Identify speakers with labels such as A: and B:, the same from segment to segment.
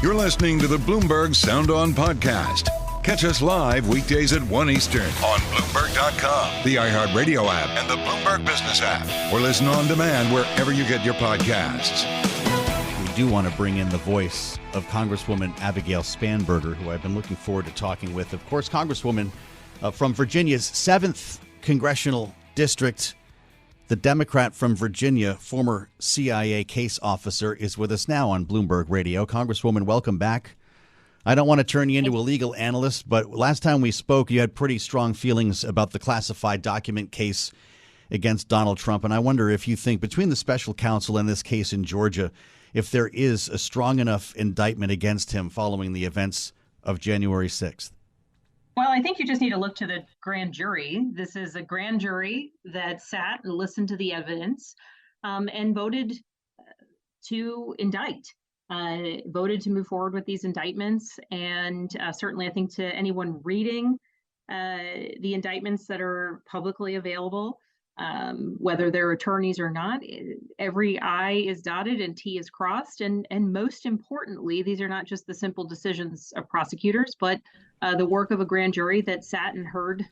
A: You're listening to the Bloomberg Sound On podcast. Catch us live weekdays at 1 Eastern on Bloomberg.com, the iHeartRadio app, and the Bloomberg Business app. Or listen on demand wherever you get your podcasts.
B: We do want to bring in the voice of Congresswoman Abigail Spanberger, who I've been looking forward to talking with. Of course, Congresswoman from Virginia's 7th Congressional District. The Democrat from Virginia, former CIA case officer, is with us now on Bloomberg Radio. Congresswoman, welcome back. I don't want to turn you into a legal analyst, but last time we spoke, you had pretty strong feelings about the classified document case against Donald Trump. And I wonder if you think between the special counsel and this case in Georgia, if there is a strong enough indictment against him following the events of January 6th.
C: Well, I think you just need to look to the grand jury. This is a grand jury that sat and listened to the evidence and voted to indict, voted to move forward with these indictments. And certainly, I think to anyone reading the indictments that are publicly available, whether they're attorneys or not, every I is dotted and T is crossed. And most importantly, these are not just the simple decisions of prosecutors, but the work of a grand jury that sat and heard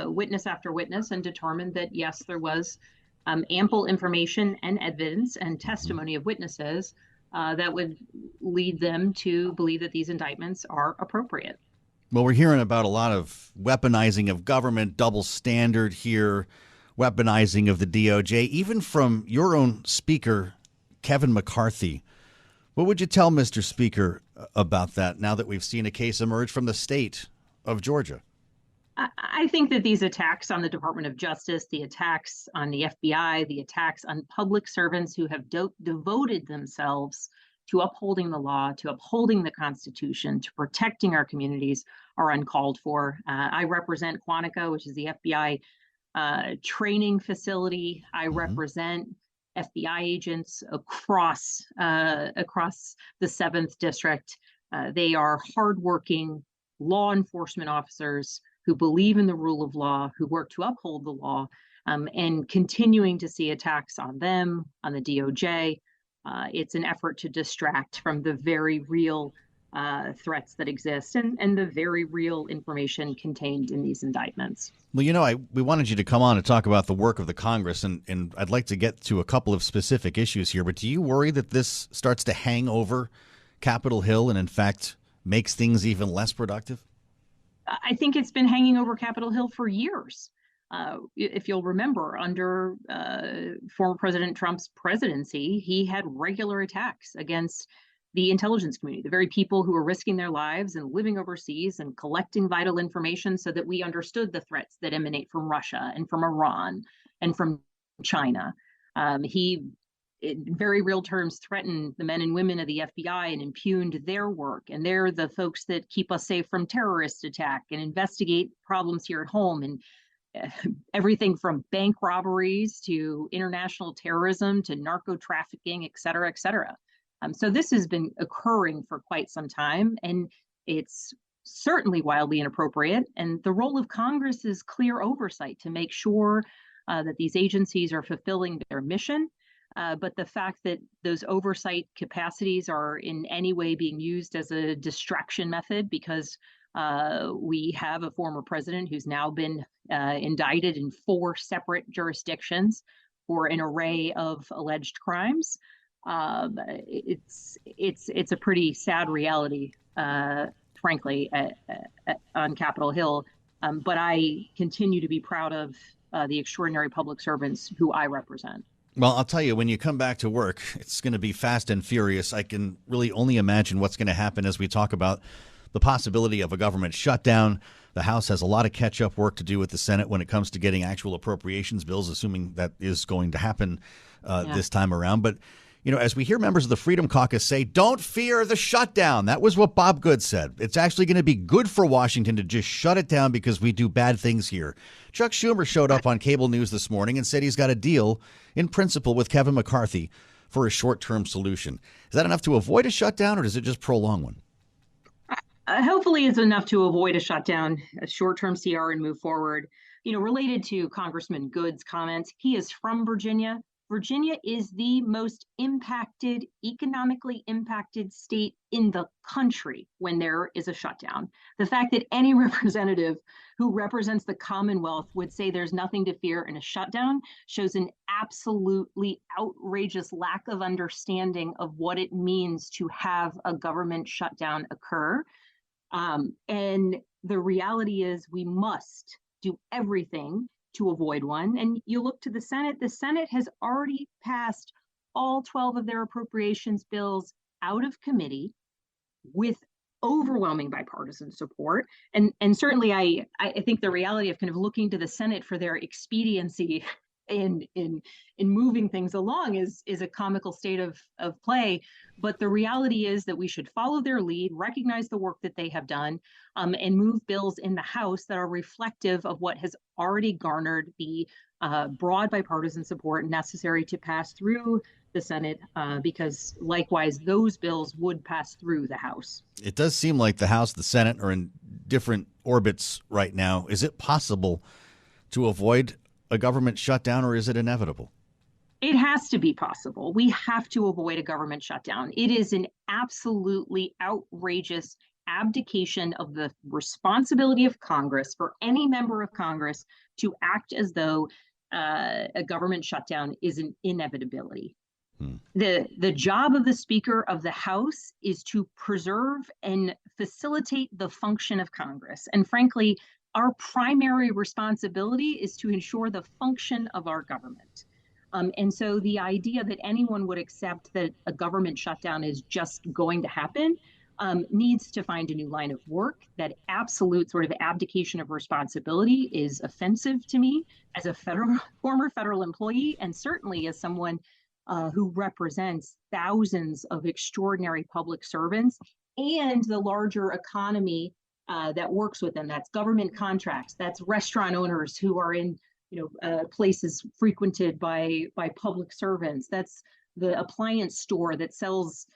C: witness after witness and determined that, yes, there was ample information and evidence and testimony of witnesses that would lead them to believe that these indictments are appropriate.
B: Well, we're hearing about a lot of weaponizing of government, double standard here, weaponizing of the DOJ, even from your own speaker, Kevin McCarthy. What would you tell Mr. Speaker about that now that we've seen a case emerge from the state of Georgia?
C: I think that these attacks on the Department of Justice, the attacks on the FBI, the attacks on public servants who have devoted themselves to upholding the law, to upholding the Constitution, to protecting our communities are uncalled for. I represent Quantico, which is the FBI training facility. I represent FBI agents across the 7th District. They are hardworking law enforcement officers who believe in the rule of law, who work to uphold the law, and continuing to see attacks on them, on the DOJ. It's an effort to distract from the very real threats that exist and the very real information contained in these indictments.
B: Well, we wanted you to come on and talk about the work of the Congress, and I'd like to get to a couple of specific issues here. But do you worry that this starts to hang over Capitol Hill and, in fact, makes things even less productive?
C: I think it's been hanging over Capitol Hill for years. If you'll remember, under former President Trump's presidency, he had regular attacks against the intelligence community, the very people who were risking their lives and living overseas and collecting vital information so that we understood the threats that emanate from Russia and from Iran and from China. He, in very real terms, threatened the men and women of the FBI and impugned their work. And they're the folks that keep us safe from terrorist attack and investigate problems here at home. And everything from bank robberies to international terrorism to narco trafficking, et cetera, et cetera. So this has been occurring for quite some time, and it's certainly wildly inappropriate. And the role of Congress is clear oversight to make sure that these agencies are fulfilling their mission. But the fact that those oversight capacities are in any way being used as a distraction method because we have a former president who's now been indicted in 4 separate jurisdictions for an array of alleged crimes. It's a pretty sad reality, frankly, on Capitol Hill. But I continue to be proud of the extraordinary public servants who I represent.
B: Well, I'll tell you, when you come back to work, it's going to be fast and furious. I can really only imagine what's going to happen as we talk about the possibility of a government shutdown. The House has a lot of catch-up work to do with the Senate when it comes to getting actual appropriations bills, assuming that is going to happen this time around. But, you know, as we hear members of the Freedom Caucus say, don't fear the shutdown. That was what Bob Good said. It's actually going to be good for Washington to just shut it down because we do bad things here. Chuck Schumer showed up on cable news this morning and said he's got a deal in principle with Kevin McCarthy for a short-term solution. Is that enough to avoid a shutdown, or does it just prolong one?
C: Hopefully it's enough to avoid a shutdown, a short-term CR, and move forward. You know, related to Congressman Good's comments, he is from Virginia. Virginia is the most economically impacted state in the country when there is a shutdown. The fact that any representative who represents the Commonwealth would say there's nothing to fear in a shutdown shows an absolutely outrageous lack of understanding of what it means to have a government shutdown occur. And the reality is we must do everything to avoid one. And you look to the Senate has already passed all 12 of their appropriations bills out of committee with overwhelming bipartisan support. And certainly I think the reality of kind of looking to the Senate for their expediency in moving things along is a comical state of play. But the reality is that we should follow their lead, recognize the work that they have done, and move bills in the House that are reflective of what has already garnered the broad bipartisan support necessary to pass through the Senate, because likewise, those bills would pass through the House.
B: It does seem like the House, the Senate are in different orbits right now. Is it possible to avoid a government shutdown, or is it inevitable?
C: It has to be possible. We have to avoid a government shutdown. It is an absolutely outrageous abdication of the responsibility of Congress for any member of Congress to act as though a government shutdown is an inevitability. The job of the Speaker of the House is to preserve and facilitate the function of Congress. And frankly, our primary responsibility is to ensure the function of our government. And so the idea that anyone would accept that a government shutdown is just going to happen needs to find a new line of work. That absolute sort of abdication of responsibility is offensive to me as a former federal employee, and certainly as someone who represents thousands of extraordinary public servants and the larger economy that works with them. That's government contracts, that's restaurant owners who are in places frequented by public servants, that's the appliance store that sells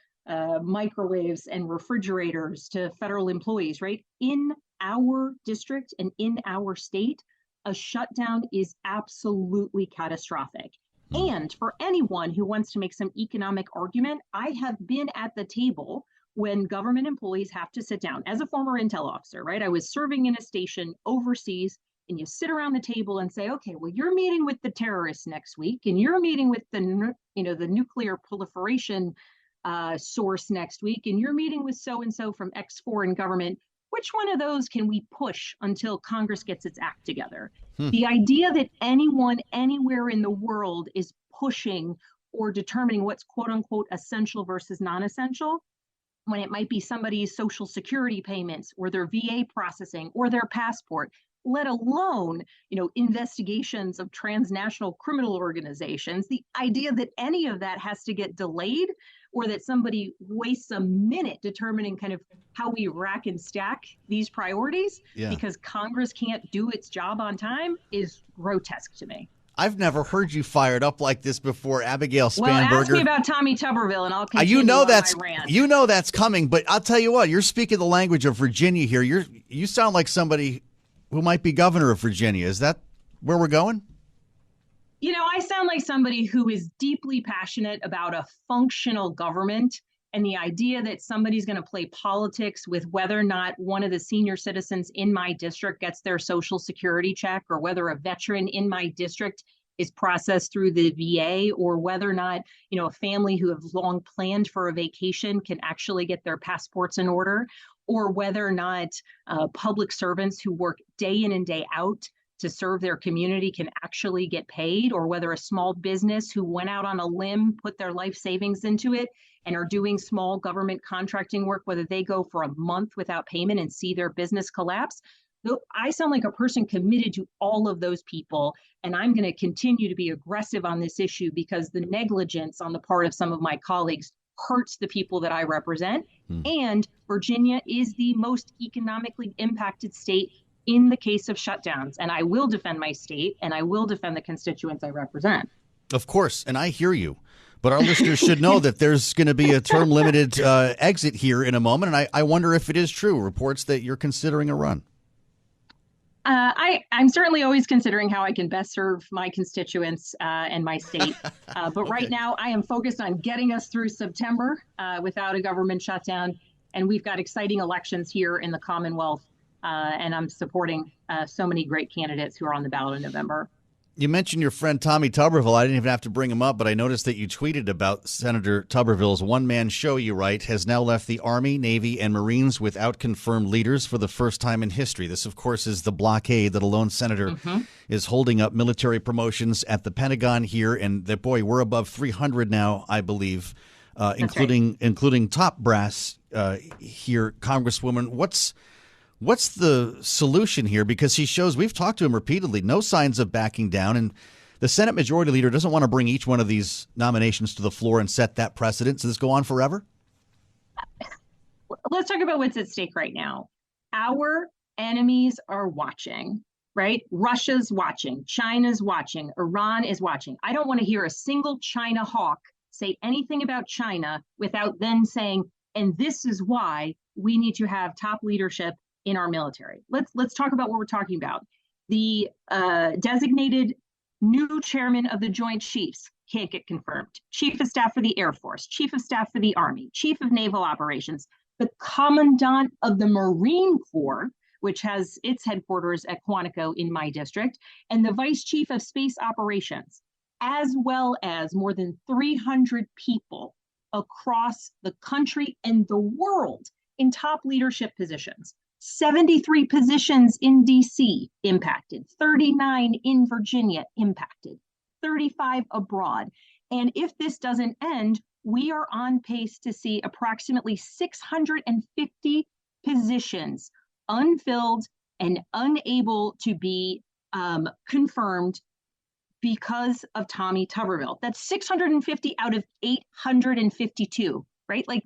C: microwaves and refrigerators to federal employees, right? In our district and in our state, a shutdown is absolutely catastrophic. And for anyone who wants to make some economic argument, I have been at the table when government employees have to sit down. As a former intel officer, right? I was serving in a station overseas, and you sit around the table and say, okay, well, you're meeting with the terrorists next week, and you're meeting with the nuclear proliferation source next week, and you're meeting with so-and-so from X foreign government. Which one of those can we push until Congress gets its act together? The idea that anyone anywhere in the world is pushing or determining what's quote unquote essential versus non-essential, when it might be somebody's Social Security payments or their VA processing or their passport, let alone, investigations of transnational criminal organizations, the idea that any of that has to get delayed or that somebody wastes a minute determining kind of how we rack and stack these priorities because Congress can't do its job on time is grotesque to me.
B: I've never heard you fired up like this before, Abigail Spanberger.
C: Well, ask me about Tommy Tuberville, and I'll continue my rant.
B: You know that's coming, but I'll tell you what, you're speaking the language of Virginia here. You sound like somebody who might be governor of Virginia. Is that where we're going?
C: I sound like somebody who is deeply passionate about a functional government and the idea that somebody's going to play politics with whether or not one of the senior citizens in my district gets their Social Security check, or whether a veteran in my district is processed through the VA, or whether or not, a family who have long planned for a vacation can actually get their passports in order, or whether or not public servants who work day in and day out to serve their community can actually get paid, or whether a small business who went out on a limb, put their life savings into it, and are doing small government contracting work, whether they go for a month without payment and see their business collapse. I sound like a person committed to all of those people, and I'm going to continue to be aggressive on this issue because the negligence on the part of some of my colleagues hurts the people that I represent. And Virginia is the most economically impacted state in the case of shutdowns. And I will defend my state, and I will defend the constituents I represent.
B: Of course, and I hear you. But our listeners should know that there's going to be a term-limited exit here in a moment, and I wonder if it is true, reports that you're considering a run.
C: I'm certainly always considering how I can best serve my constituents and my state. But
B: Okay.
C: right now, I am focused on getting us through September without a government shutdown. And we've got exciting elections here in the Commonwealth. And I'm supporting so many great candidates who are on the ballot in November.
B: You mentioned your friend Tommy Tuberville. I didn't even have to bring him up, but I noticed that you tweeted about Senator Tuberville's one-man show, you write, has now left the Army, Navy, and Marines without confirmed leaders for the first time in history. This, of course, is the blockade that a lone senator is holding up military promotions at the Pentagon here. And that, boy, we're above 300 now, I believe, including top brass here. Congresswoman, What's the solution here? Because he shows, we've talked to him repeatedly, no signs of backing down. And the Senate Majority Leader doesn't want to bring each one of these nominations to the floor and set that precedent. Does this go on forever?
C: Let's talk about what's at stake right now. Our enemies are watching, right? Russia's watching. China's watching. Iran is watching. I don't want to hear a single China hawk say anything about China without then saying, and this is why we need to have top leadership in our military. Let's talk about what we're talking about. The designated new chairman of the Joint Chiefs can't get confirmed. Chief of Staff for the Air Force, Chief of Staff for the Army, Chief of Naval Operations, the Commandant of the Marine Corps, which has its headquarters at Quantico in my district, and the Vice Chief of Space Operations, as well as more than 300 people across the country and the world in top leadership positions. 73 positions in DC impacted, 39 in Virginia impacted, 35 abroad. And if this doesn't end, we are on pace to see approximately 650 positions unfilled and unable to be confirmed because of Tommy Tuberville. That's 650 out of 852, right? Like,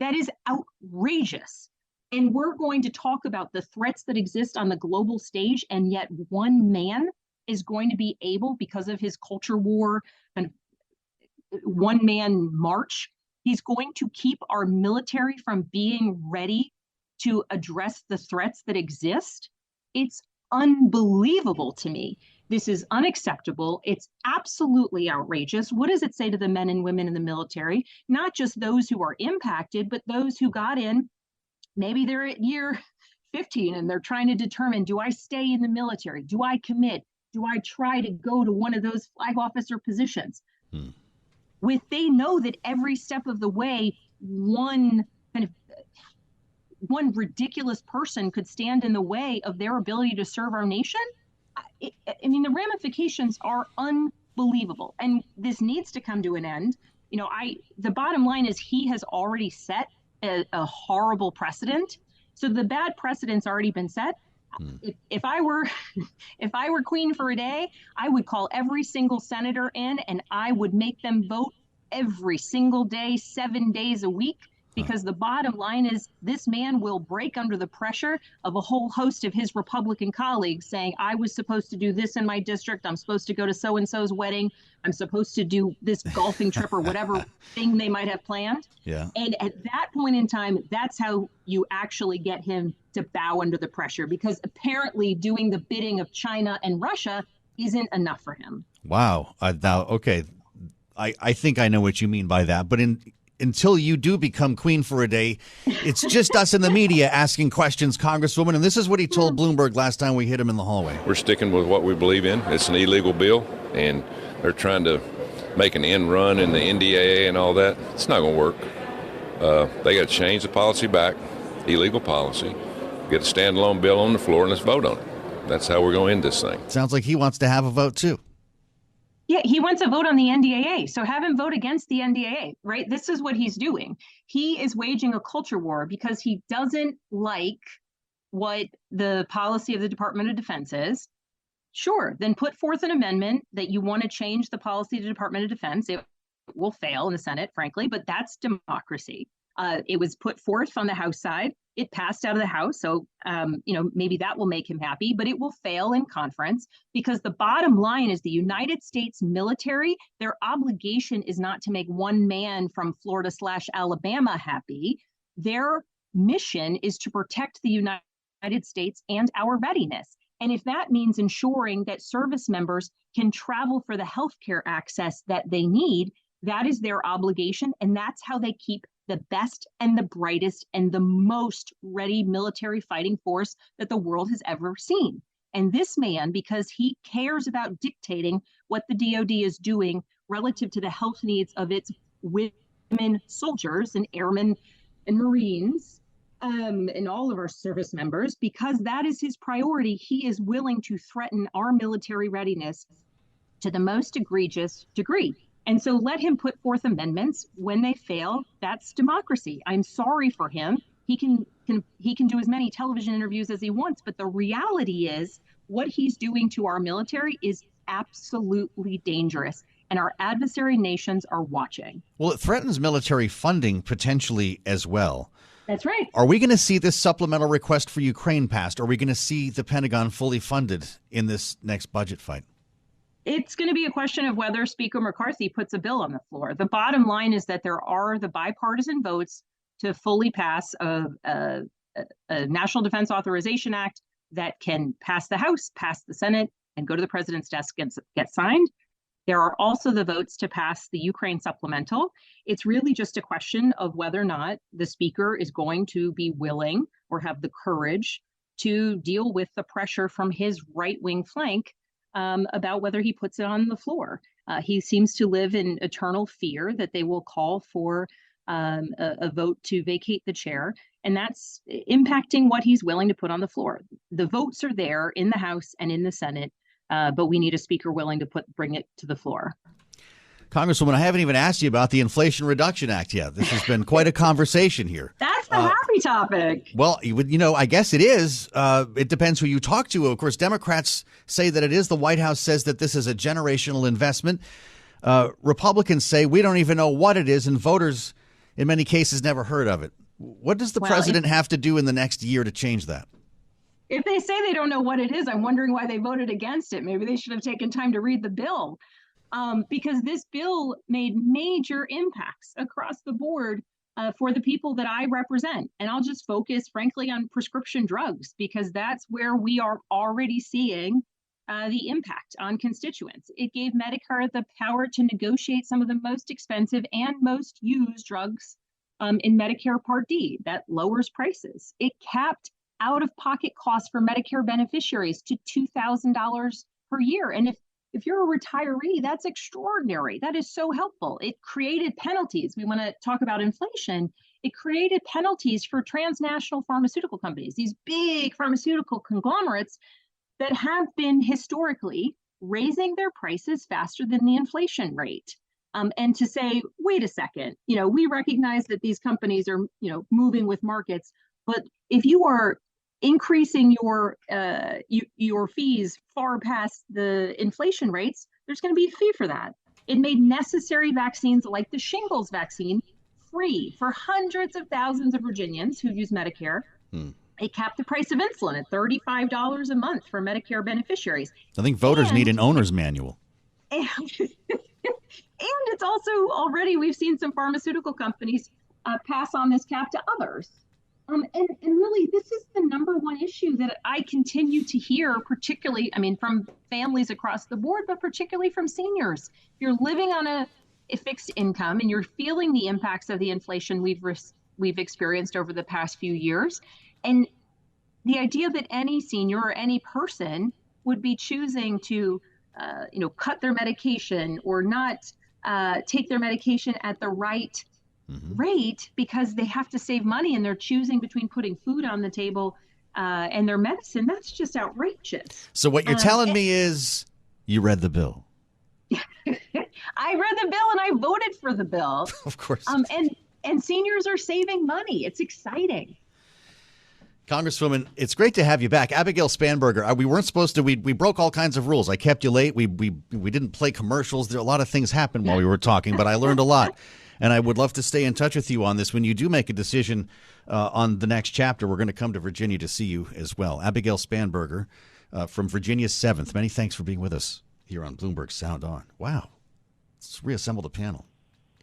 C: that is outrageous. And we're going to talk about the threats that exist on the global stage, and yet one man is going to be able, because of his culture war and one-man march, he's going to keep our military from being ready to address the threats that exist. It's unbelievable to me. This is unacceptable. It's absolutely outrageous. What does it say to the men and women in the military? Not just those who are impacted, but those who got in. Maybe they're at year 15 and they're trying to determine, do I stay in the military? Do I commit? Do I try to go to one of those flag officer positions? They know that every step of the way, one ridiculous person could stand in the way of their ability to serve our nation. I mean, the ramifications are unbelievable, and this needs to come to an end. The bottom line is he has already set a horrible precedent. So the bad precedent's already been set. If I were queen for a day, I would call every single senator in and I would make them vote every single day, 7 days a week, because the bottom line is this man will break under the pressure of a whole host of his Republican colleagues saying, I was supposed to do this in my district. I'm supposed to go to so-and-so's wedding. I'm supposed to do this golfing trip or whatever thing they might have planned.
B: Yeah.
C: And at that point in time, that's how you actually get him to bow under the pressure, because apparently doing the bidding of China and Russia isn't enough for him.
B: Wow. I think I know what you mean by that. But until you do become queen for a day, it's just us in the media asking questions, Congresswoman. And this is what he told Bloomberg last time we hit him in the hallway.
D: We're sticking with what we believe in. It's an illegal bill, and they're trying to make an end run in the NDAA and all that. It's not going to work. They got to change the policy back, illegal policy, get a standalone bill on the floor, and let's vote on it. That's how we're going to end this thing.
B: Sounds like he wants to have a vote, too.
C: Yeah, he wants a vote on the NDAA. So have him vote against the NDAA, right? This is what he's doing. He is waging a culture war because he doesn't like what the policy of the Department of Defense is. Sure, then put forth an amendment that you want to change the policy of the Department of Defense. It will fail in the Senate, frankly, but that's democracy. It was put forth on the House side. It passed out of the House, so maybe that will make him happy, but it will fail in conference, because the bottom line is the United States military, their obligation is not to make one man from Florida/Alabama happy. Their mission is to protect the United States and our readiness. And if that means ensuring that service members can travel for the healthcare access that they need, that is their obligation. And that's how they keep the best and the brightest and the most ready military fighting force that the world has ever seen. And this man, because he cares about dictating what the DoD is doing relative to the health needs of its women soldiers and airmen and Marines, and all of our service members, because that is his priority, he is willing to threaten our military readiness to the most egregious degree. And so let him put forth amendments. When they fail, that's democracy. I'm sorry for him. He can do as many television interviews as he wants, but the reality is what he's doing to our military is absolutely dangerous, and our adversary nations are watching.
B: Well, it threatens military funding potentially as well.
C: That's right.
B: Are we going to see this supplemental request for Ukraine passed? Are we going to see the Pentagon fully funded in this next budget fight?
C: It's going to be a question of whether Speaker McCarthy puts a bill on the floor. The bottom line is that there are the bipartisan votes to fully pass a National Defense Authorization Act that can pass the House, pass the Senate, and go to the president's desk and get signed. There are also the votes to pass the Ukraine supplemental. It's really just a question of whether or not the speaker is going to be willing or have the courage to deal with the pressure from his right-wing flank about whether he puts it on the floor. He seems to live in eternal fear that they will call for a vote to vacate the chair, and that's impacting what he's willing to put on the floor. The votes are there in the House and in the Senate, but we need a speaker willing to bring it to the floor.
B: Congresswoman, I haven't even asked you about the Inflation Reduction Act yet. This has been quite a conversation here.
C: That's the happy topic.
B: Well, I guess it is. It depends who you talk to. Of course, Democrats say that it is. The White House says that this is a generational investment. Republicans say we don't even know what it is, and voters, in many cases, never heard of it. What does the president have to do in the next year to change that?
C: If they say they don't know what it is, I'm wondering why they voted against it. Maybe they should have taken time to read the bill. Because this bill made major impacts across the board for the people that I represent. And I'll just focus, frankly, on prescription drugs, because that's where we are already seeing the impact on constituents. It gave Medicare the power to negotiate some of the most expensive and most used drugs in Medicare Part D. That lowers prices. It capped out-of-pocket costs for Medicare beneficiaries to $2,000 per year. And if you're a retiree, that's extraordinary. That is so helpful. It created penalties. We want to talk about inflation. It created penalties for transnational pharmaceutical companies, these big pharmaceutical conglomerates that have been historically raising their prices faster than the inflation rate. And to say, wait a second, we recognize that these companies are, moving with markets, but if you are increasing your fees far past the inflation rates, there's going to be a fee for that. It made necessary vaccines like the shingles vaccine free for hundreds of thousands of Virginians who use Medicare. It capped the price of insulin at $35 a month for Medicare beneficiaries.
B: I think voters need an owner's manual.
C: And it's also already, we've seen some pharmaceutical companies pass on this cap to others. And really, this is the number one issue that I continue to hear, particularly, from families across the board, but particularly from seniors. You're living on a fixed income and you're feeling the impacts of the inflation we've experienced over the past few years. And the idea that any senior or any person would be choosing to, cut their medication or not take their medication at the right rate because they have to save money and they're choosing between putting food on the table and their medicine, that's just outrageous.
B: So what you're telling me is you read the bill.
C: I read the bill and I voted for the bill.
B: Of course.
C: And seniors are saving money. It's exciting.
B: Congresswoman, it's great to have you back. Abigail Spanberger, we weren't supposed to, we broke all kinds of rules. I kept you late. We didn't play commercials. There a lot of things happened while we were talking, but I learned a lot. And I would love to stay in touch with you on this. When you do make a decision on the next chapter, we're going to come to Virginia to see you as well. Abigail Spanberger from Virginia's 7th. Many thanks for being with us here on Bloomberg Sound On. Wow. Let's reassemble the panel.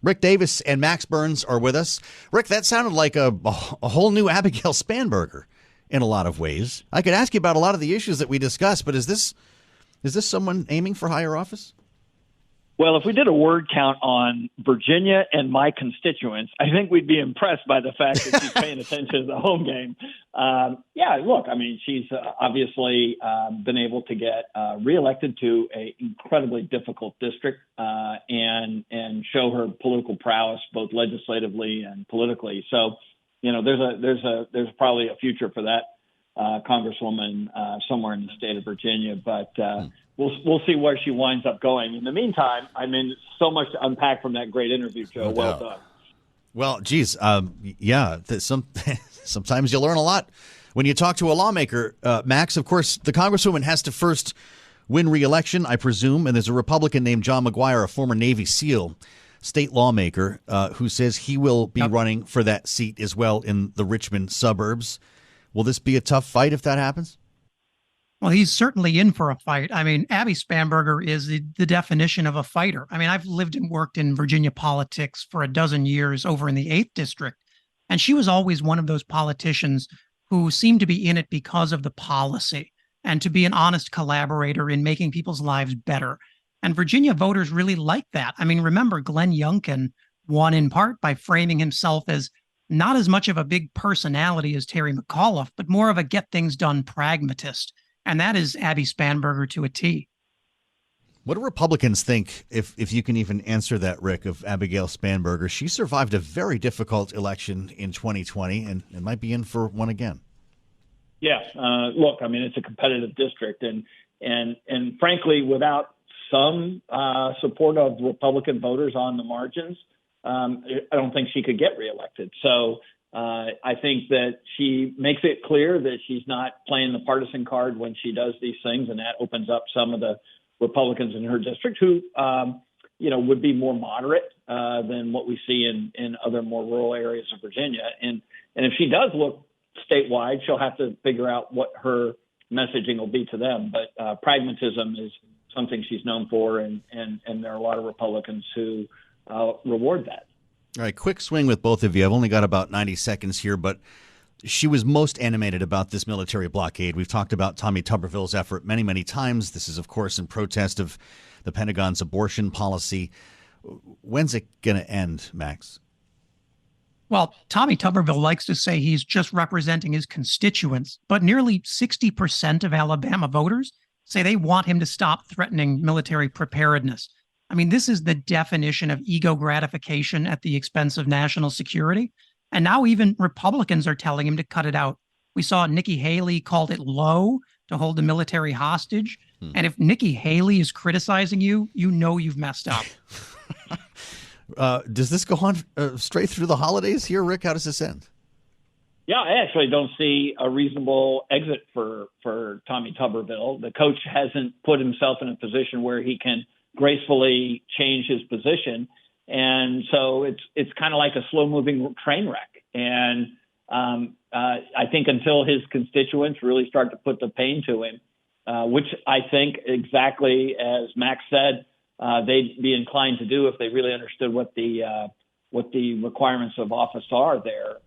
B: Rick Davis and Max Burns are with us. Rick, that sounded like a whole new Abigail Spanberger in a lot of ways. I could ask you about a lot of the issues that we discussed, but is this someone aiming for higher office?
E: Well, if we did a word count on Virginia and my constituents, I think we'd be impressed by the fact that she's paying attention to the home game. Look, I mean, she's obviously been able to get reelected to an incredibly difficult district and show her political prowess, both legislatively and politically. So, there's probably a future for that Congresswoman somewhere in the state of Virginia, but we'll see where she winds up going. In the meantime, I mean, so much to unpack from that great interview, Joe. Well done.
B: Well, geez, sometimes you learn a lot when you talk to a lawmaker. Max, of course, the Congresswoman has to first win re-election, I presume, and there's a Republican named John McGuire, a former Navy SEAL, state lawmaker, who says he will be running for that seat as well in the Richmond suburbs. Will this be a tough fight if that happens?
F: Well, he's certainly in for a fight. I mean, Abby Spanberger is the definition of a fighter. I mean, I've lived and worked in Virginia politics for a dozen years over in the 8th District, and she was always one of those politicians who seemed to be in it because of the policy and to be an honest collaborator in making people's lives better. And Virginia voters really like that. I mean, remember, Glenn Youngkin won in part by framing himself as not as much of a big personality as Terry McAuliffe, but more of a get-things-done pragmatist. And that is Abby Spanberger to a T.
B: What do Republicans think, if you can even answer that, Rick, of Abigail Spanberger? She survived a very difficult election in 2020 and might be in for one again.
E: Yeah, look, I mean, it's a competitive district, and frankly, without some support of Republican voters on the margins, I don't think she could get reelected. So I think that she makes it clear that she's not playing the partisan card when she does these things, and that opens up some of the Republicans in her district who, would be more moderate than what we see in other more rural areas of Virginia. And if she does look statewide, she'll have to figure out what her messaging will be to them. But pragmatism is something she's known for, and there are a lot of Republicans who reward that.
B: All right, quick swing with both of you. I've only got about 90 seconds here, but she was most animated about this military blockade. We've talked about Tommy Tuberville's effort many, many times. This is, of course, in protest of the Pentagon's abortion policy. When's it going to end, Max?
F: Well, Tommy Tuberville likes to say he's just representing his constituents, but nearly 60% of Alabama voters say they want him to stop threatening military preparedness. I mean, this is the definition of ego gratification at the expense of national security. And now even Republicans are telling him to cut it out. We saw Nikki Haley called it low to hold the military hostage. And if Nikki Haley is criticizing you, you know you've messed up.
B: Does this go on straight through the holidays here, Rick? How does this end?
E: Yeah, I actually don't see a reasonable exit for Tommy Tuberville. The coach hasn't put himself in a position where he can gracefully change his position. And so it's kind of like a slow-moving train wreck. And I think until his constituents really start to put the pain to him, which I think exactly as Max said, they'd be inclined to do if they really understood what the requirements of office are there.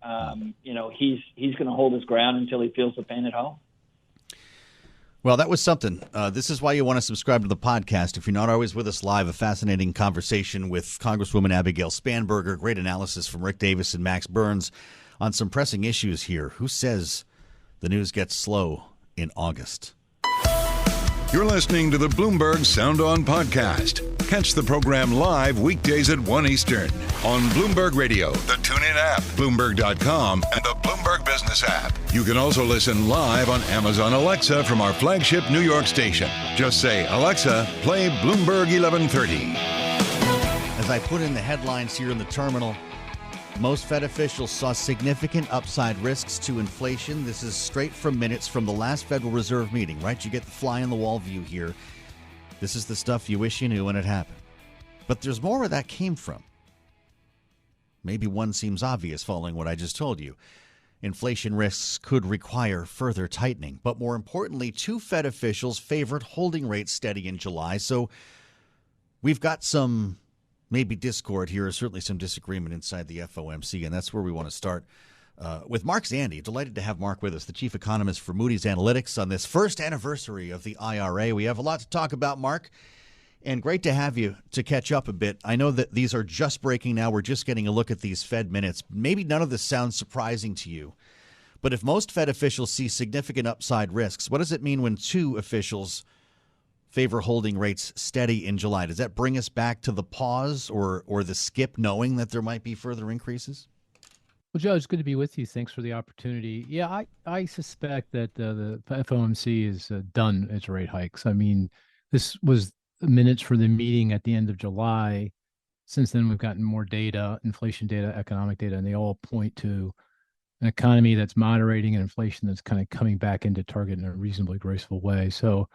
E: He's going to hold his ground until he feels the pain at home.
B: Well, that was something. This is why you want to subscribe to the podcast. If you're not always with us live, a fascinating conversation with Congresswoman Abigail Spanberger. Great analysis from Rick Davis and Max Burns on some pressing issues here. Who says the news gets slow in August?
A: You're listening to the Bloomberg Sound On podcast. Catch the program live weekdays at 1 Eastern on Bloomberg Radio, the TuneIn app, Bloomberg.com, and the Bloomberg Business app. You can also listen live on Amazon Alexa from our flagship New York station. Just say, Alexa, play Bloomberg 1130.
B: As I put in the headlines here in the terminal, most Fed officials saw significant upside risks to inflation. This is straight from minutes from the last Federal Reserve meeting, right? You get the fly-on-the-wall view here. This is the stuff you wish you knew when it happened. But there's more where that came from. Maybe one seems obvious following what I just told you. Inflation risks could require further tightening. But more importantly, two Fed officials favored holding rates steady in July. So we've got some maybe discord here, or certainly some disagreement inside the FOMC, and that's where we want to start. with Mark Zandi. Delighted to have Mark with us, the chief economist for Moody's Analytics, on this first anniversary of the IRA. We have a lot to talk about, Mark, and great to have you to catch up a bit. I know that these are just breaking now. We're just getting a look at these Fed minutes. Maybe none of this sounds surprising to you, but if most Fed officials see significant upside risks, what does it mean when two officials favor holding rates steady in July? Does that bring us back to the pause or the skip, knowing that there might be further increases?
G: Well, Joe, it's good to be with you. Thanks for the opportunity. Yeah, I suspect that the FOMC is done its rate hikes. I mean, this was minutes for the meeting at the end of July. Since then, we've gotten more data, inflation data, economic data, and they all point to an economy that's moderating and inflation that's kind of coming back into target in a reasonably graceful way. So,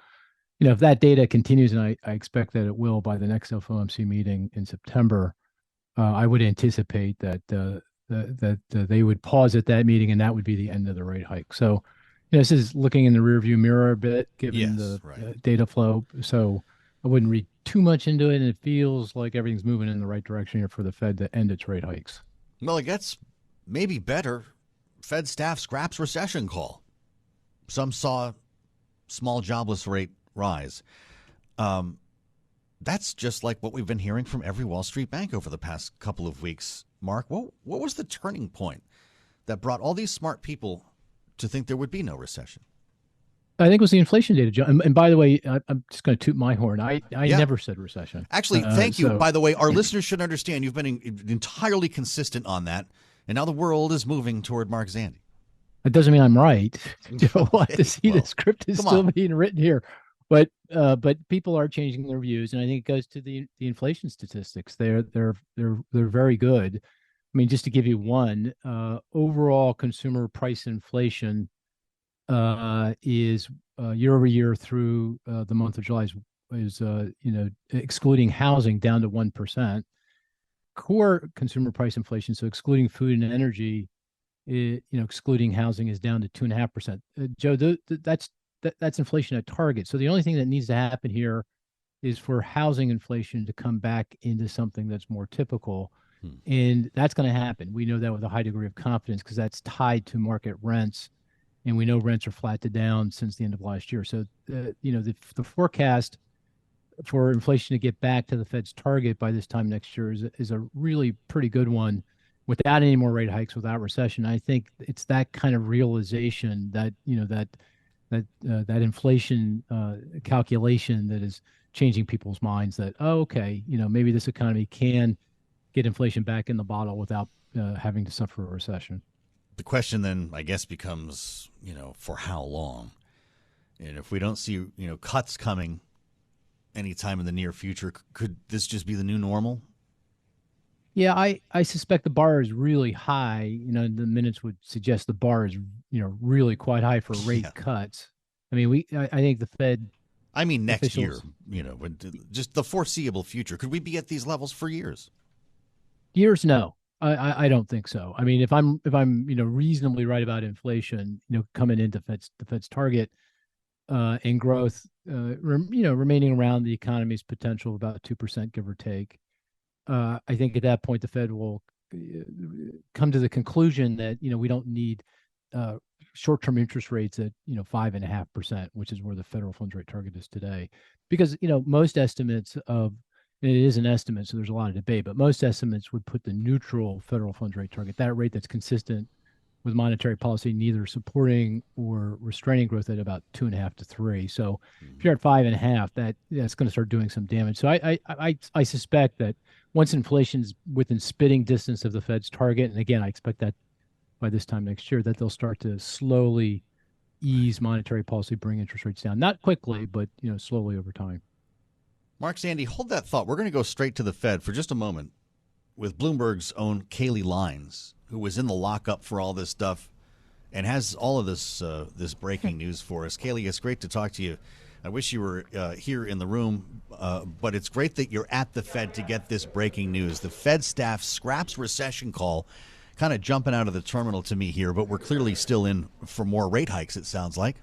G: if that data continues, and I expect that it will by the next FOMC meeting in September, I would anticipate that they would pause at that meeting, and that would be the end of the rate hike. So, this is looking in the rearview mirror a bit, given the data flow. So, I wouldn't read too much into it, and it feels like everything's moving in the right direction here for the Fed to end its rate hikes.
B: Well, it gets maybe better. Fed staff scraps recession call. Some saw small jobless rate rise. That's just like what we've been hearing from every Wall Street bank over the past couple of weeks. Mark, what was the turning point that brought all these smart people to think there would be no recession?
G: I think it was the inflation data, Joe. And by the way, I'm just going to toot my horn. I never said recession.
B: Actually, thank you. By the way, our listeners should understand you've been entirely consistent on that. And now the world is moving toward Mark Zandi.
G: It doesn't mean I'm right. Joe, the script is still being written here. But people are changing their views, and I think it goes to the inflation statistics. They're very good. I mean, just to give you one, overall consumer price inflation is year over year through the month of July is excluding housing down to 1%. Core consumer price inflation, so excluding food and energy, excluding housing, is down to 2.5%. Joe, that's inflation at target. So the only thing that needs to happen here is for housing inflation to come back into something that's more typical. And that's going to happen. We know that with a high degree of confidence because that's tied to market rents. And we know rents are flat to down since the end of last year. So, the forecast for inflation to get back to the Fed's target by this time next year is a really pretty good one without any more rate hikes, without recession. I think it's that kind of realization that, that inflation calculation that is changing people's minds that, maybe this economy can get inflation back in the bottle without having to suffer a recession.
B: The question then, I guess, becomes, for how long? And if we don't see, cuts coming anytime in the near future, could this just be the new normal?
G: Yeah, I suspect the bar is really high. The minutes would suggest the bar is, really quite high for rate cuts. I mean, I think the Fed.
B: I mean, next year, just the foreseeable future. Could we be at these levels for years?
G: Years, no. I don't think so. I mean, if I'm reasonably right about inflation, coming into the Fed's target, and growth, remaining around the economy's potential of about 2%, give or take, I think at that point the Fed will come to the conclusion that we don't need short-term interest rates at 5.5%, which is where the federal funds rate target is today, because most estimates of, and it is an estimate, so there's a lot of debate, but most estimates would put the neutral federal funds rate target, that rate that's consistent with monetary policy, neither supporting or restraining growth, at about 2.5 to 3. So if you're at 5.5, that's going to start doing some damage. So I suspect that once inflation's within spitting distance of the Fed's target, and again, I expect that by this time next year, that they'll start to slowly ease monetary policy, bring interest rates down, not quickly, but slowly over time.
B: Mark Zandi, hold that thought. We're going to go straight to the Fed for just a moment with Bloomberg's own Kayleigh Lines, who was in the lockup for all this stuff and has all of this breaking news for us. Kayleigh, it's great to talk to you. I wish you were here in the room, but it's great that you're at the Fed to get this breaking news. The Fed staff scraps recession call, kind of jumping out of the terminal to me here, but we're clearly still in for more rate hikes, it sounds like.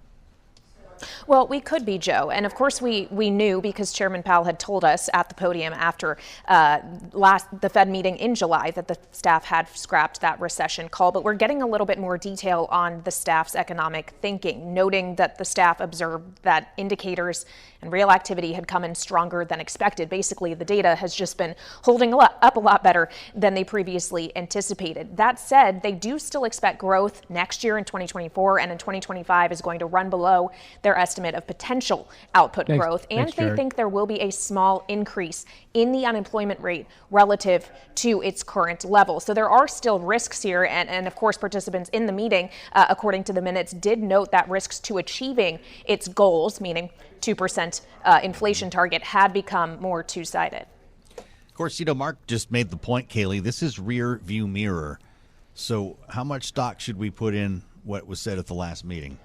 H: Well, we could be, Joe. And of course, we knew because Chairman Powell had told us at the podium after the Fed meeting in July that the staff had scrapped that recession call. But we're getting a little bit more detail on the staff's economic thinking, noting that the staff observed that indicators and real activity had come in stronger than expected. Basically, the data has just been holding up a lot better than they previously anticipated. That said, they do still expect growth next year in 2024, and in 2025 is going to run below their estimate of potential output growth. And they think there will be a small increase in the unemployment rate relative to its current level. So there are still risks here. And of course, participants in the meeting, according to the minutes, did note that risks to achieving its goals, meaning 2% inflation target, had become more two-sided.
B: Of course, Mark just made the point, Kaylee, this is rear view mirror. So how much stock should we put in what was said at the last meeting?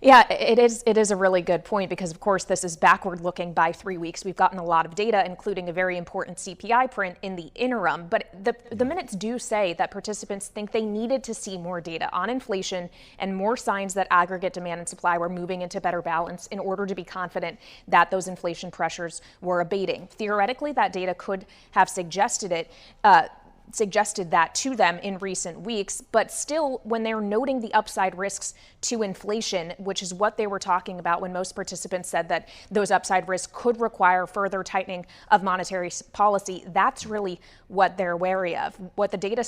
H: Yeah, it is a really good point because, of course, this is backward looking by 3 weeks. We've gotten a lot of data, including a very important CPI print in the interim. But the minutes do say that participants think they needed to see more data on inflation and more signs that aggregate demand and supply were moving into better balance in order to be confident that those inflation pressures were abating. Theoretically, that data could have suggested that to them in recent weeks, but still, when they're noting the upside risks to inflation, which is what they were talking about when most participants said that those upside risks could require further tightening of monetary policy, that's really what they're wary of. What the data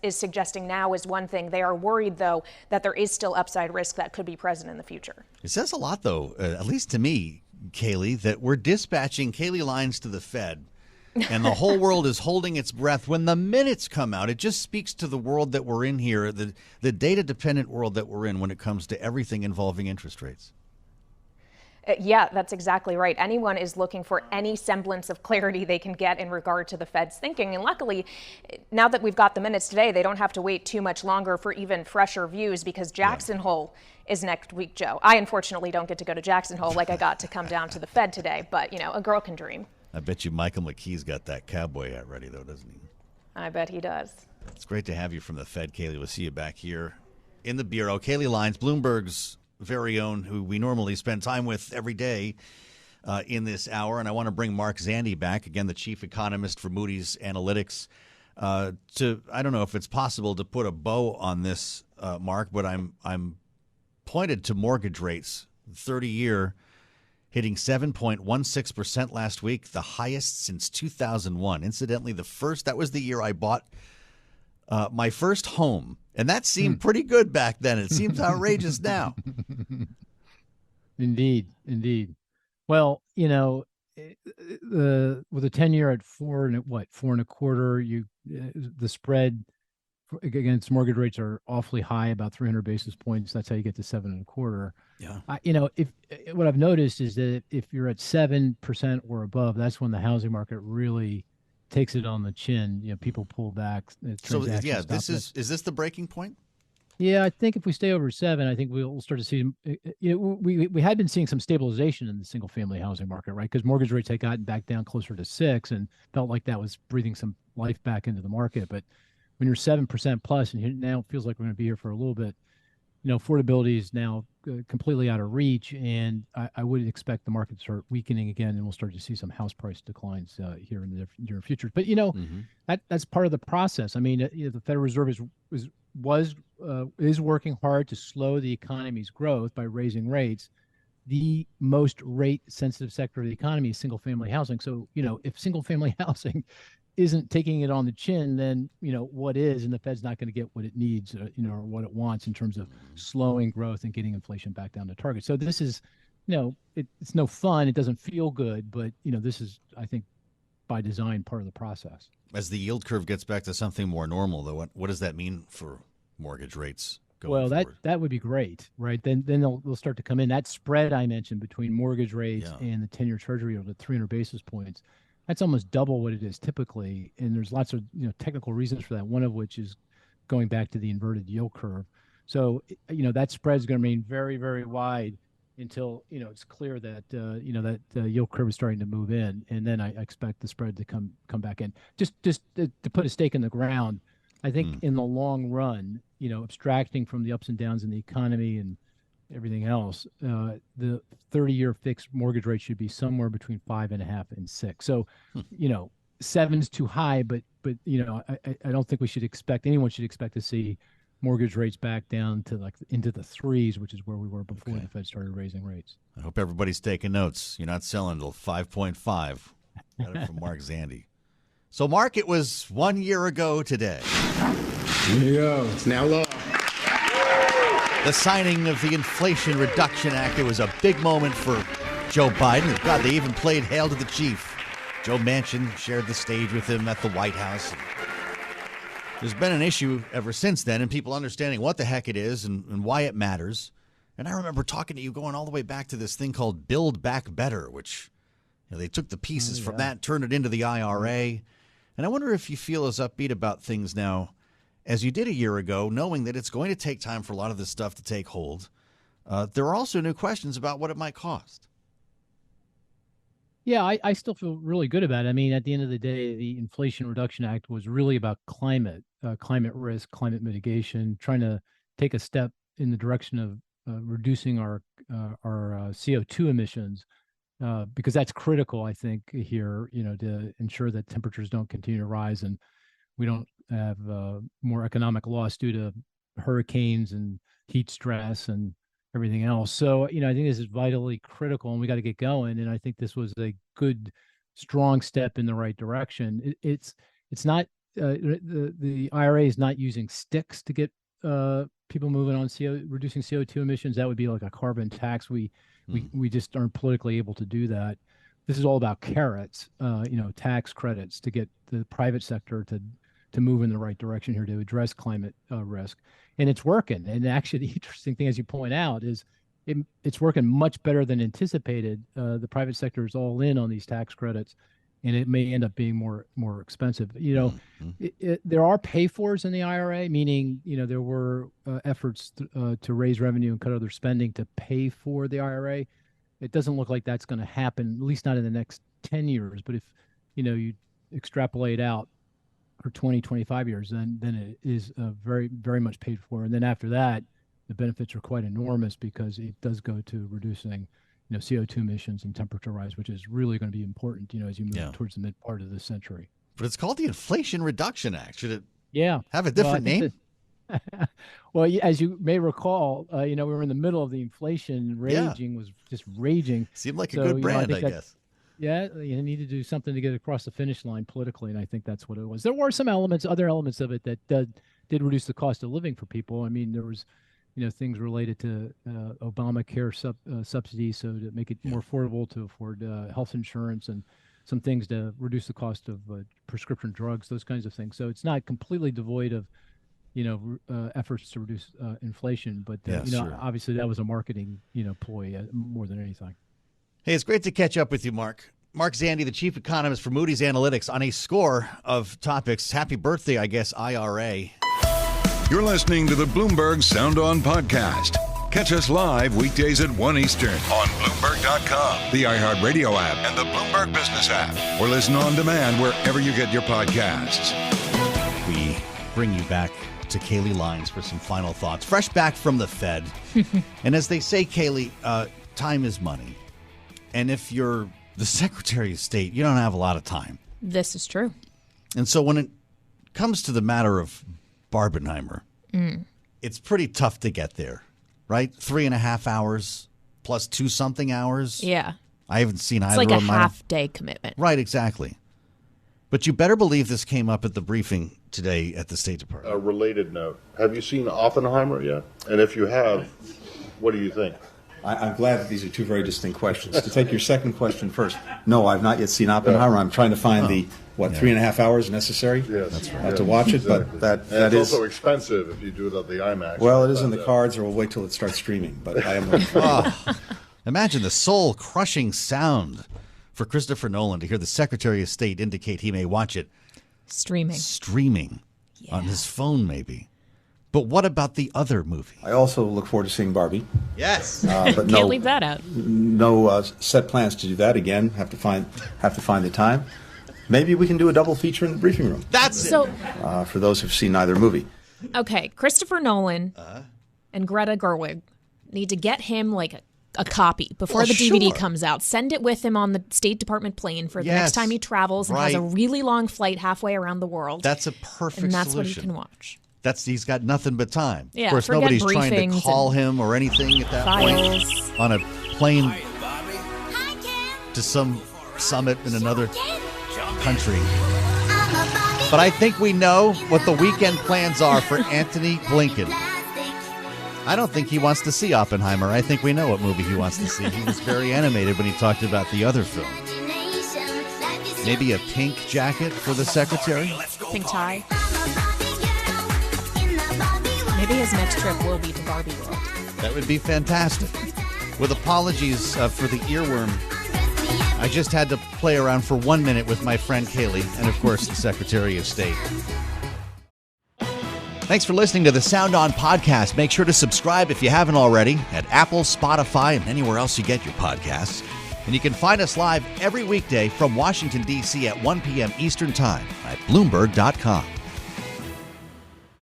H: is suggesting now is one thing. They are worried, though, that there is still upside risk that could be present in the future.
B: It says a lot, though, at least to me, Kaylee, that we're dispatching Kaylee lines to the Fed and the whole world is holding its breath when the minutes come out. It just speaks to the world that we're in here, the data-dependent world that we're in when it comes to everything involving interest rates.
H: Yeah, that's exactly right. Anyone is looking for any semblance of clarity they can get in regard to the Fed's thinking. And luckily, now that we've got the minutes today, they don't have to wait too much longer for even fresher views because Jackson Hole is next week, Joe. I unfortunately don't get to go to Jackson Hole like I got to come down to the Fed today, but, a girl can dream.
B: I bet you Michael McKee's got that cowboy hat ready, though, doesn't he?
H: I bet he does.
B: It's great to have you from the Fed, Kaylee. We'll see you back here in the Bureau. Kaylee Lines, Bloomberg's very own, who we normally spend time with every day in this hour. And I want to bring Mark Zandi back, again, the chief economist for Moody's Analytics, I don't know if it's possible to put a bow on this, Mark, but I'm pointed to mortgage rates, 30-year, hitting 7.16% last week, the highest since 2001. Incidentally, that was the year I bought my first home, and that seemed pretty good back then. It seems outrageous now.
G: Indeed. Well, with a 10-year at 4.25, the spread against mortgage rates are awfully high, about 300 basis points. That's how you get to 7.25.
B: Yeah.
G: If what I've noticed is that if you're at 7% or above, that's when the housing market really takes it on the chin. People pull back.
B: So yeah, is this the breaking point?
G: Yeah, I think if we stay over 7, I think we'll start to see. We had been seeing some stabilization in the single-family housing market, right? Because mortgage rates had gotten back down closer to 6, and felt like that was breathing some life back into the market. But when you're 7% plus, and now it feels like we're going to be here for a little bit, affordability is now completely out of reach, and I would expect the market to start weakening again, and we'll start to see some house price declines here in the near future. But that's part of the process. I mean, the Federal Reserve is working hard to slow the economy's growth by raising rates. The most rate-sensitive sector of the economy is single-family housing. So, if single-family housing isn't taking it on the chin, then what is, and the Fed's not going to get what it needs, or what it wants in terms of slowing growth and getting inflation back down to target. So this is, it's no fun. It doesn't feel good, but this is, I think, by design, part of the process.
B: As the yield curve gets back to something more normal, though, what does that mean for mortgage rates going forward? That would
G: be great, right? Then they'll start to come in. That spread I mentioned between mortgage rates and the 10-year Treasury yield at 300 basis points. That's almost double what it is typically, and there's lots of technical reasons for that. One of which is going back to the inverted yield curve. So that spread is going to remain very, very wide until it's clear that that yield curve is starting to move in, and then I expect the spread to come back in. Just to put a stake in the ground, I think in the long run, abstracting from the ups and downs in the economy and everything else, the 30-year fixed mortgage rate should be somewhere between 5.5 and 6. So, 7's too high, but I don't think anyone should expect to see mortgage rates back down to like into the 3s, which is where we were before the Fed started raising rates.
B: I hope everybody's taking notes. You're not selling till 5.5. Got it from Mark Zandi. So, Mark, it was 1 year ago today.
I: Here you go. It's now law.
B: The signing of the Inflation Reduction Act. It was a big moment for Joe Biden. God, they even played Hail to the Chief. Joe Manchin shared the stage with him at the White House. There's been an issue ever since then, and people understanding what the heck it is and why it matters. And I remember talking to you going all the way back to this thing called Build Back Better, which they took the pieces from that, turned it into the IRA. And I wonder if you feel as upbeat about things now as you did a year ago, knowing that it's going to take time for a lot of this stuff to take hold. There are also new questions about what it might cost.
G: Yeah, I still feel really good about it. I mean, at the end of the day, the Inflation Reduction Act was really about climate risk, climate mitigation, trying to take a step in the direction of reducing our CO2 emissions, because that's critical, I think, here, to ensure that temperatures don't continue to rise and we don't have more economic loss due to hurricanes and heat stress and everything else. So, I think this is vitally critical and we got to get going. And I think this was a good, strong step in the right direction. It's not, the IRA is not using sticks to get people moving on reducing CO2 emissions. That would be like a carbon tax. We just aren't politically able to do that. This is all about carrots, tax credits to get the private sector to move in the right direction here to address climate risk. And it's working. And actually, the interesting thing, as you point out, is it's working much better than anticipated. The private sector is all in on these tax credits, and it may end up being more expensive. There are pay-fors in the IRA, meaning there were efforts to raise revenue and cut other spending to pay for the IRA. It doesn't look like that's going to happen, at least not in the next 10 years. But if you extrapolate out for 20, 25 years, then it is very, very much paid for. And then after that, the benefits are quite enormous because it does go to reducing, CO2 emissions and temperature rise, which is really going to be important, as you move towards the mid part of this century.
B: But it's called the Inflation Reduction Act. Should it have a different name?
G: Well, as you may recall, we were in the middle of the inflation was just raging.
B: Seemed like a good brand, I guess.
G: Yeah, you need to do something to get across the finish line politically, and I think that's what it was. There were some other elements of it that did reduce the cost of living for people. I mean, there was, things related to Obamacare subsidies, so to make it more affordable to afford health insurance, and some things to reduce the cost of prescription drugs, those kinds of things. So it's not completely devoid of, efforts to reduce inflation, but obviously that was a marketing, ploy more than anything.
B: Hey, it's great to catch up with you, Mark. Mark Zandi, the chief economist for Moody's Analytics, on a score of topics. Happy birthday, I guess, IRA.
A: You're listening to the Bloomberg Sound On podcast. Catch us live weekdays at 1 Eastern on Bloomberg.com, the iHeartRadio app, and the Bloomberg Business app. Or listen on demand wherever you get your podcasts.
B: We bring you back to Kayleigh Lines for some final thoughts. Fresh back from the Fed. And as they say, Kayleigh, time is money. And if you're the Secretary of State, you don't have a lot of time.
H: This is true.
B: And so when it comes to the matter of Barbenheimer, it's pretty tough to get there, right? 3.5 hours plus 2-something hours.
H: Yeah.
B: I haven't seen either
H: of them. It's like a half-day commitment.
B: Right, exactly. But you better believe this came up at the briefing today at the State Department.
J: A related note. Have you seen Oppenheimer yet? And if you have, what do you think?
K: I'm glad that these are two very distinct questions. To take your second question first, no, I've not yet seen Oppenheimer. I'm trying to find 3.5 hours necessary to watch it, but that
J: it's
K: is
J: also expensive if you do it at the IMAX.
K: Well, it is in the cards, or we'll wait till it starts streaming. But I am.
B: Imagine the soul-crushing sound for Christopher Nolan to hear the Secretary of State indicate he may watch it streaming on his phone, maybe. But what about the other movie?
K: I also look forward to seeing Barbie.
B: Yes,
K: but
H: can't leave that out.
K: No set plans to do that again. Have to find the time. Maybe we can do a double feature in the briefing room.
B: That's
H: so.
K: For those who've seen neither movie.
H: Okay, Christopher Nolan and Greta Gerwig.
L: need to get him like a copy before the DVD comes out. Send it with him on the State Department plane for the next time he travels and has a really long flight halfway around the world.
B: That's a perfect
L: and that's
B: solution.
L: what he can watch.
B: He's got nothing but time.
L: Yeah,
B: of course, nobody's trying to call him or anything at that point on a plane to some summit in another country. But I think we know what the weekend plans are for Antony Blinken. I don't think he wants to see Oppenheimer. I think we know what movie he wants to see. He was very animated when he talked about the other film. Maybe a pink jacket for the secretary?
L: Pink tie. Maybe his next trip will be to Barbie World.
B: That would be fantastic. With apologies for the earworm, I just had to play around for 1 minute with my friend Kaylee and, of course, the Secretary of State. Thanks for listening to the Sound On podcast. Make sure to subscribe if you haven't already at Apple, Spotify, and anywhere else you get your podcasts. And you can find us live every weekday from Washington, D.C. at 1 p.m. Eastern Time at Bloomberg.com.